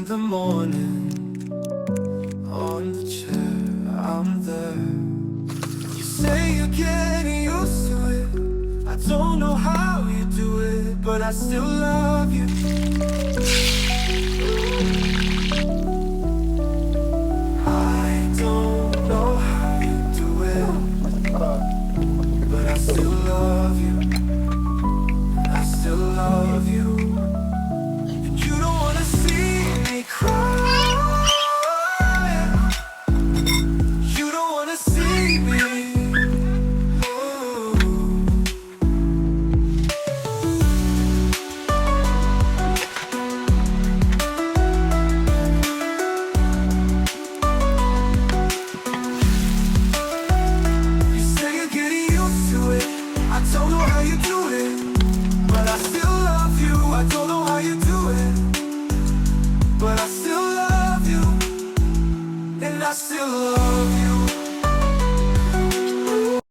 in the morning, on the chair, I'm there. You say you're getting used to it. I don't know how you do it, but I still love you. I don't know how you do it, but I still love you. I still love you. You don't wanna see me cry. You don't wanna see me. Ooh. You say you're getting used to it. I don't know how you do it, but I still love you. I don't know how you do it, but I still love you, and I still love you.